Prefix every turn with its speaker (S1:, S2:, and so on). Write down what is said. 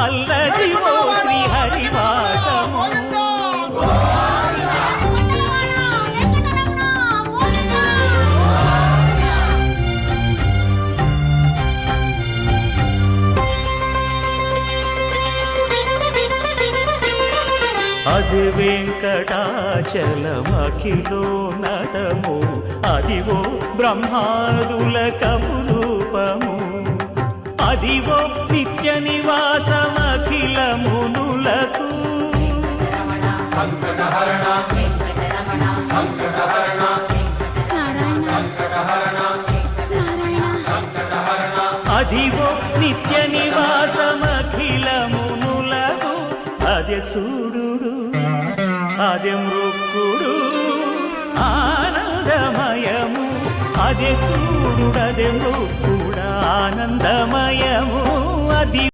S1: అల్లదివో శ్రీహరివాసము. అది వెంకటాచలమఖిలో నటము, అదివో బ్రహ్మాదుల కపురూపము, అదివో నిత్య నివాసమఖిల మునులకు.
S2: సంకటహరణ సంకటహరణ సంకటహరణ
S1: అదివో నిత్య నివాసమఖిల మునులకు. అదే చూడు అదే మృక్కుడు ఆనందమయము, అదే చూడు అదే మృక్కుడు ఆనందమయము.